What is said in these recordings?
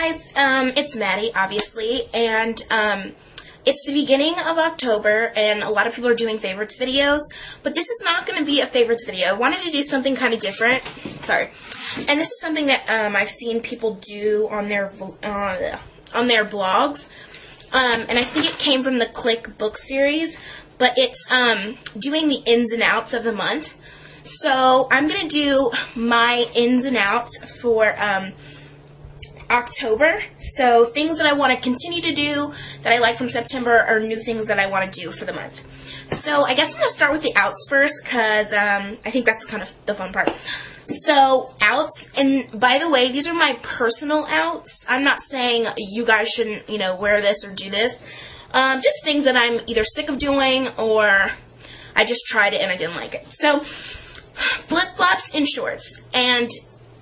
guys, it's Maddie, obviously, and it's the beginning of October, and a lot of people are doing favorites videos, but this is not going to be a favorites video. I wanted to do something kind of different, sorry, and this is something that I've seen people do on their blogs, and I think it came from the Click book series, but it's doing the ins and outs of the month. So I'm going to do my ins and outs for October. So things that I want to continue to do that I like from September, or new things that I want to do for the month. So I guess I'm going to start with the outs first, because I think that's kind of the fun part. So outs, and by the way, these are my personal outs. I'm not saying you guys shouldn't, wear this or do this. Just things that I'm either sick of doing, or I just tried it and I didn't like it. So flip-flops and shorts, and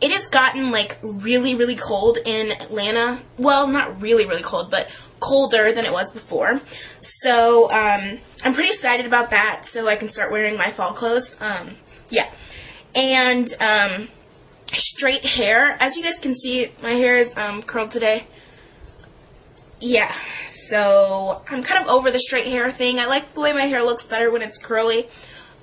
it has gotten like really, really cold in Atlanta. Well, not really, really cold, but colder than it was before. So I'm pretty excited about that, so I can start wearing my fall clothes. Yeah, and straight hair. As you guys can see, my hair is curled today. Yeah, so I'm kind of over the straight hair thing. I like the way my hair looks better when it's curly.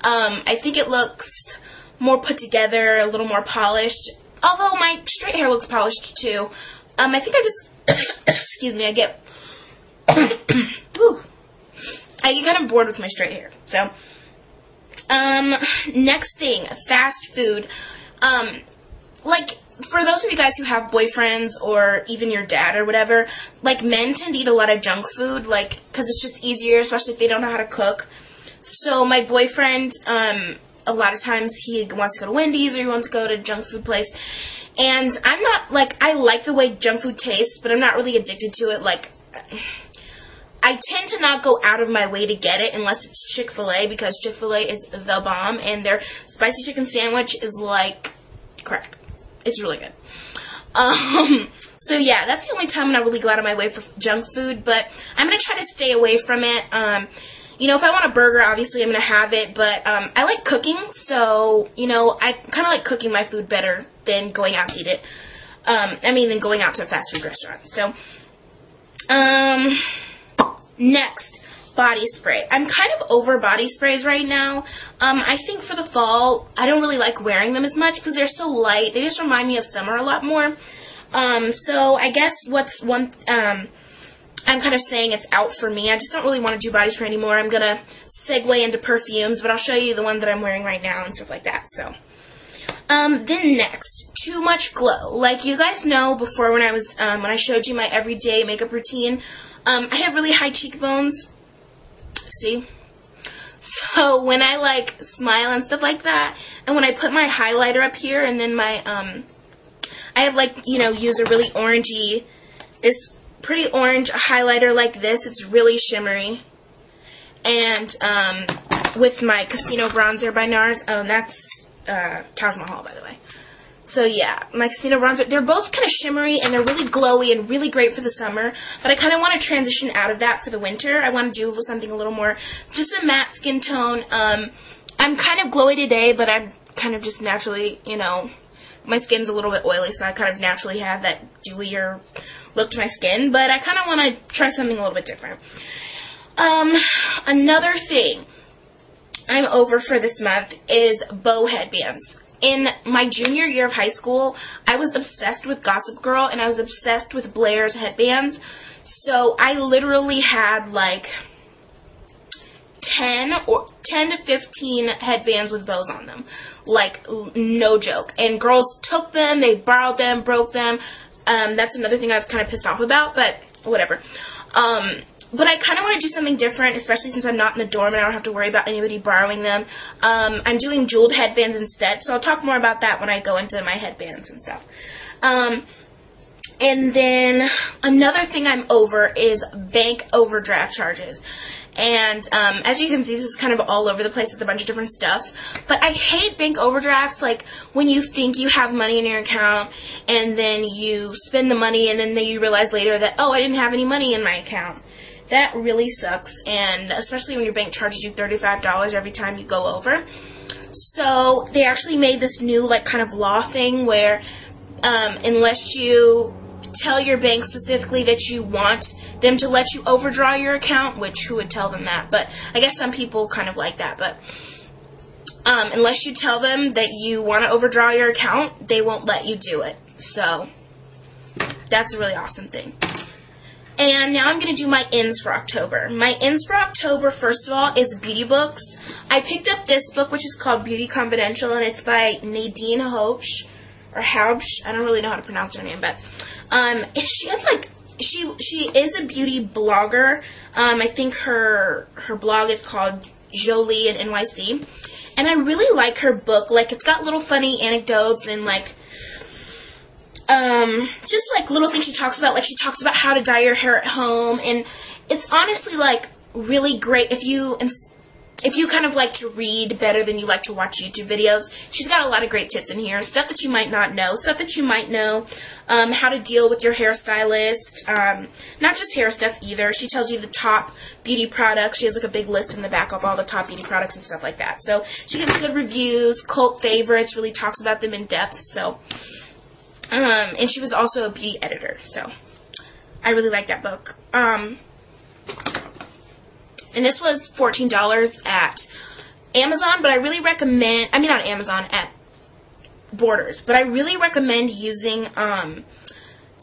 I think it looks more put together, a little more polished. Although my straight hair looks polished too. I think I just, excuse me, I get kind of bored with my straight hair. So, next thing, fast food. Like, for those of you guys who have boyfriends, or even your dad or whatever, like, men tend to eat a lot of junk food, like, because it's just easier, especially if they don't know how to cook. So my boyfriend, a lot of times he wants to go to Wendy's, or he wants to go to a junk food place. And I'm not, like, I like the way junk food tastes, but I'm not really addicted to it. Like, I tend to not go out of my way to get it unless it's Chick-fil-A, because Chick-fil-A is the bomb, and their spicy chicken sandwich is like crack. It's really good. So yeah, that's the only time when I really go out of my way for junk food, but I'm going to try to stay away from it. If I want a burger, obviously I'm going to have it, but I like cooking, so, I kind of like cooking my food better than going out to eat it. Than going out to a fast food restaurant. So, next, body spray. I'm kind of over body sprays right now. I think for the fall, I don't really like wearing them as much because they're so light. They just remind me of summer a lot more. So I guess what's one, I'm kind of saying it's out for me. I just don't really want to do body spray anymore. I'm going to segue into perfumes, but I'll show you the one that I'm wearing right now and stuff like that. So, then next, too much glow. Like you guys know before, when I was, when I showed you my everyday makeup routine, I have really high cheekbones. See? So when I like smile and stuff like that, and when I put my highlighter up here, and then my, I have like, use a really orangey, this pretty orange highlighter like this. It's really shimmery. And with my Casino Bronzer by NARS. Oh, and that's Taj Mahal, by the way. So yeah, my Casino Bronzer, they're both kind of shimmery, and they're really glowy and really great for the summer, but I kind of want to transition out of that for the winter. I want to do something a little more, just a matte skin tone. I'm kind of glowy today, but I'm kind of just naturally, my skin's a little bit oily, so I kind of naturally have that dewier look to my skin, but I kind of want to try something a little bit different. Another thing I'm over for this month is bow headbands. In my junior year of high school, I was obsessed with Gossip Girl, and I was obsessed with Blair's headbands, so I literally had like 10 to 15 headbands with bows on them. Like, no joke. And girls took them, they borrowed them, broke them. That's another thing I was kind of pissed off about, but whatever. But I kind of want to do something different, especially since I'm not in the dorm and I don't have to worry about anybody borrowing them. I'm doing jeweled headbands instead, so I'll talk more about that when I go into my headbands and stuff. And then another thing I'm over is bank overdraft charges. And as you can see, this is kind of all over the place with a bunch of different stuff. But I hate bank overdrafts, like when you think you have money in your account and then you spend the money and then you realize later that, oh, I didn't have any money in my account. That really sucks, and especially when your bank charges you $35 every time you go over. So they actually made this new like kind of law thing where unless you tell your bank specifically that you want them to let you overdraw your account, which who would tell them that? But I guess some people kind of like that. But unless you tell them that you want to overdraw your account, they won't let you do it. So that's a really awesome thing. And now I'm going to do my ins for October. My ins for October, first of all, is beauty books. I picked up this book, which is called Beauty Confidential, and it's by Nadine Haubsch, or Haubsch. I don't really know how to pronounce her name, but she has like she is a beauty blogger. I think her blog is called Jolie in NYC, and I really like her book. Like, it's got little funny anecdotes and like just like little things she talks about. Like, she talks about how to dye your hair at home, and it's honestly like really great if you kind of like to read better than you like to watch YouTube videos. She's got a lot of great tips in here, stuff that you might not know, stuff that you might know, how to deal with your hairstylist, not just hair stuff either. She tells you the top beauty products. She has like a big list in the back of all the top beauty products and stuff like that. So she gives good reviews, cult favorites, really talks about them in depth. So and she was also a beauty editor, so I really like that book. And this was $14 at Amazon, but I really recommend, I mean not Amazon, at Borders, but I really recommend using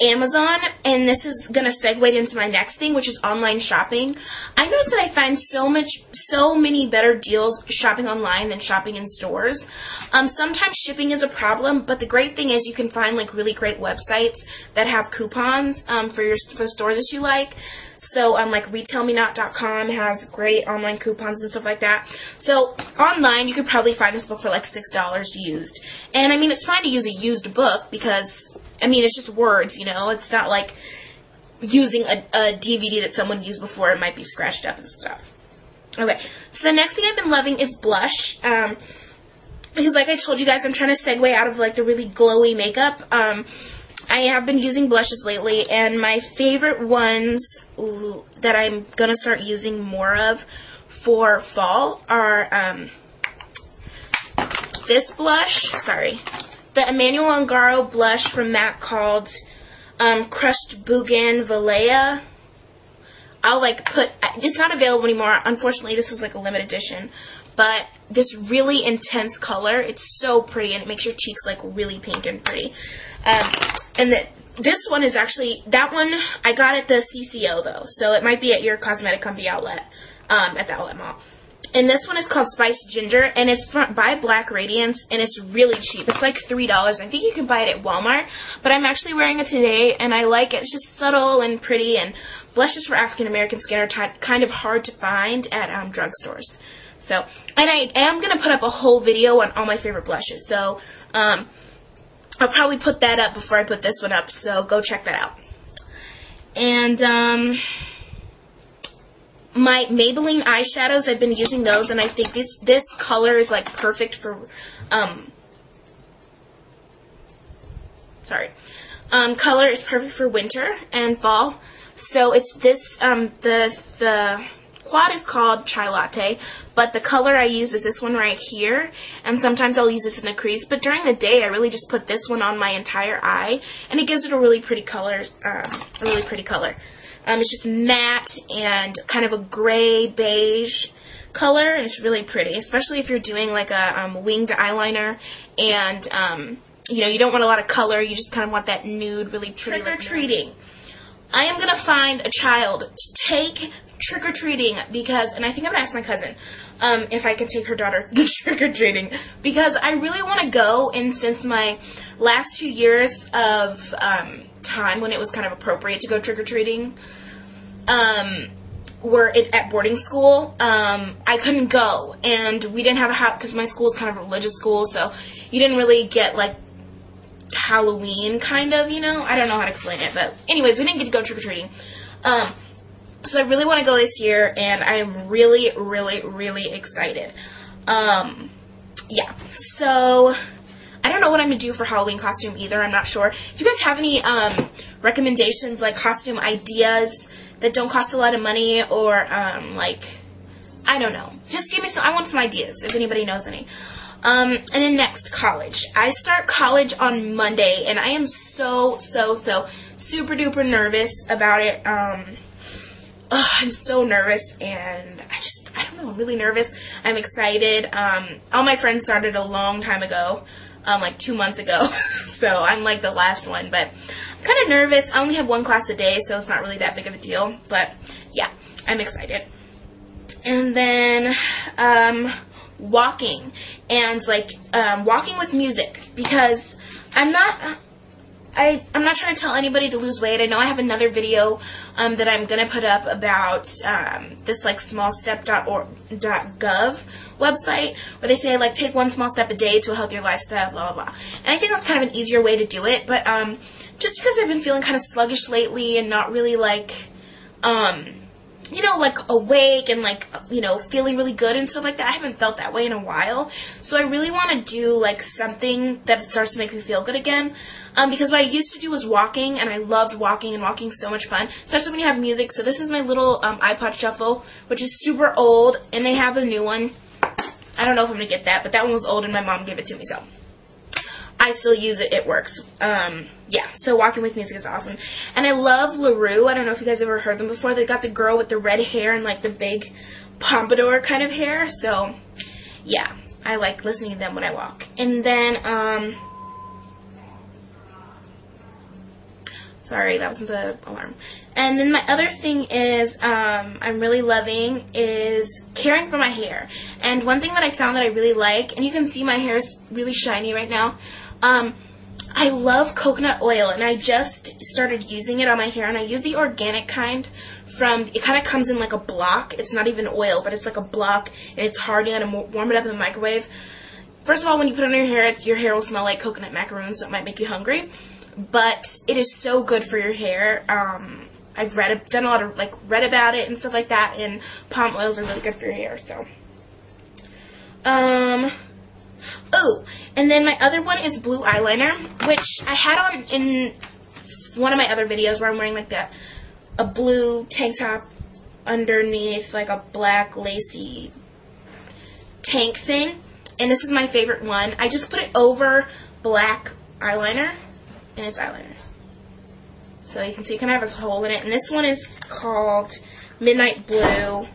Amazon, and this is going to segue into my next thing, which is online shopping. I noticed that I find so many better deals shopping online than shopping in stores. Sometimes shipping is a problem, but the great thing is you can find like really great websites that have coupons for the stores that you like. So like RetailMeNot.com has great online coupons and stuff like that. So online you could probably find this book for like $6 used. And I mean, it's fine to use a used book because I mean, it's just words, you know. It's not like using a DVD that someone used before. It might be scratched up and stuff. Okay, so the next thing I've been loving is blush. Because like I told you guys, I'm trying to segue out of like the really glowy makeup. I have been using blushes lately, and my favorite ones that I'm going to start using more of for fall are this blush. Sorry. The Emmanuel Ungaro blush from MAC called Crushed Bougainvillea. I'll like put, it's not available anymore. Unfortunately, this is like a limited edition. But this really intense color, it's so pretty, and it makes your cheeks like really pink and pretty. And this one is actually, that one I got at the CCO though. So it might be at your cosmetic company outlet, at the outlet mall. And this one is called Spice Ginger, and it's by Black Radiance, and it's really cheap. It's like $3. I think you can buy it at Walmart, but I'm actually wearing it today, and I like it. It's just subtle and pretty, and blushes for African-American skin are kind of hard to find at drugstores. So, and I am going to put up a whole video on all my favorite blushes, so I'll probably put that up before I put this one up, so go check that out. And, my Maybelline eyeshadows, I've been using those, and I think this color is like perfect for color is perfect for winter and fall. So it's this the quad is called Chai Latte, but the color I use is this one right here, and sometimes I'll use this in the crease, but during the day I really just put this one on my entire eye, and it gives it a really pretty color. It's just matte and kind of a gray beige color, and it's really pretty, especially if you're doing like a winged eyeliner, and you know, you don't want a lot of color, you just kind of want that nude, really pretty. Trick-or-treating. I am going to find a child to take trick-or-treating because, and I think I'm going to ask my cousin if I can take her daughter trick-or-treating, because I really want to go, and since my last 2 years of time when it was kind of appropriate to go trick-or-treating were at boarding school, I couldn't go, and we didn't have a house because my school is kind of a religious school, so you didn't really get like Halloween kind of, you know, I don't know how to explain it, but anyways, we didn't get to go trick-or-treating. So I really want to go this year, and I am really, really, really excited. Yeah, so I don't know what I'm going to do for Halloween costume either. I'm not sure. If you guys have any recommendations, like costume ideas that don't cost a lot of money, or like, I don't know. Just give me some, I want some ideas if anybody knows any. And then next, college. I start college on Monday, and I am so super duper nervous about it. I'm so nervous, and I don't know, I'm really nervous. I'm excited. All my friends started a long time ago, like 2 months ago, so I'm like the last one, but I'm kind of nervous. I only have one class a day, so it's not really that big of a deal, but yeah, I'm excited. And then, walking, and like, walking with music, because I'm not trying to tell anybody to lose weight. I know I have another video that I'm going to put up about this like smallstep.gov website where they say like take one small step a day to a healthier lifestyle, blah, blah, blah. And I think that's kind of an easier way to do it, but just because I've been feeling kind of sluggish lately and not really like, you know, like awake and like, you know, feeling really good and stuff like that. I haven't felt that way in a while. So I really want to do like something that starts to make me feel good again. Because what I used to do was walking, and I loved walking, and walking's so much fun, especially when you have music. So this is my little iPod Shuffle, which is super old, and they have a new one. I don't know if I'm going to get that, but that one was old, and my mom gave it to me, so I still use it. It works. Yeah, so walking with music is awesome. And I love LaRue. I don't know if you guys ever heard them before. They got the girl with the red hair and like the big pompadour kind of hair. So, yeah, I like listening to them when I walk. And then, sorry, that wasn't the alarm. And then my other thing is, I'm really loving is caring for my hair. And one thing that I found that I really like, and you can see my hair is really shiny right now, I love coconut oil, and I just started using it on my hair, and I use the organic kind from, it kind of comes in like a block. It's not even oil, but it's like a block, and it's hard. You gotta warm it up in the microwave. First of all, when you put it on your hair will smell like coconut macaroons, so it might make you hungry. But it is so good for your hair. I've done a lot of, like, read about it and stuff like that, and palm oils are really good for your hair, so. Oh, and then my other one is blue eyeliner, which I had on in one of my other videos where I'm wearing, like, a blue tank top underneath, like, a black lacy tank thing, and this is my favorite one. I just put it over black eyeliner, and it's eyeliner. So you can see it kind of has a hole in it. And this one is called Midnight Blue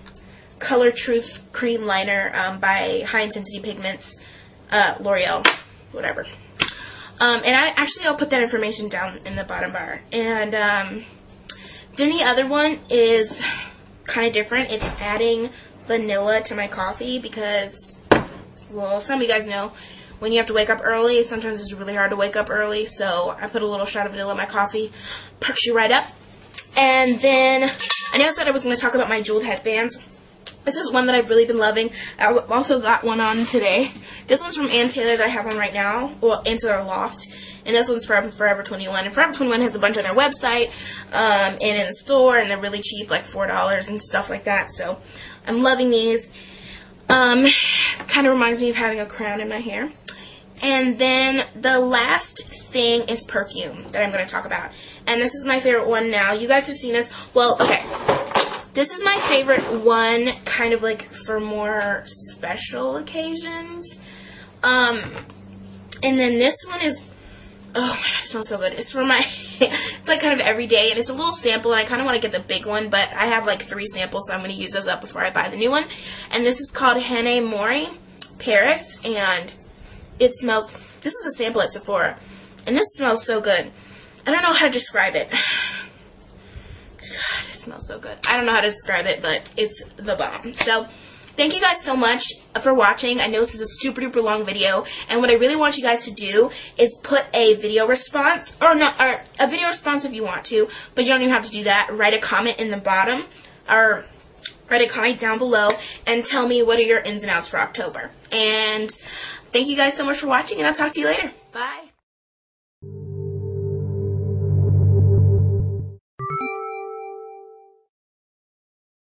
Color Truth Cream Liner by High Intensity Pigments, L'Oreal, whatever. And I'll put that information down in the bottom bar. And then the other one is kind of different. It's adding vanilla to my coffee because, well, some of you guys know, when you have to wake up early, sometimes it's really hard to wake up early, so I put a little shot of vanilla in my coffee. Perks you right up. And then, I know I said I was going to talk about my jeweled headbands. This is one that I've really been loving. I also got one on today. This one's from Ann Taylor that I have on right now, well, Ann Taylor Loft. And this one's from Forever 21. And Forever 21 has a bunch on their website and in the store, and they're really cheap, like $4 and stuff like that. So, I'm loving these. Kind of reminds me of having a crown in my hair. And then the last thing is perfume that I'm going to talk about. And this is my favorite one now. You guys have seen this. Well, okay. This is my favorite one kind of like for more special occasions. And then this one is, oh my god, it smells so good. It's for my, it's like kind of everyday. And it's a little sample, and I kind of want to get the big one. But I have like 3 samples, so I'm going to use those up before I buy the new one. And this is called Henne Mori Paris. And it smells, this is a sample at Sephora, and this smells so good. I don't know how to describe it. God, it smells so good. I don't know how to describe it, but it's the bomb. So, thank you guys so much for watching. I know this is a super duper long video, and what I really want you guys to do is put a video response, or a video response if you want to, but you don't even have to do that. Write a comment in the bottom, or write a comment down below, and tell me what are your ins and outs for October. And thank you guys so much for watching, and I'll talk to you later. Bye.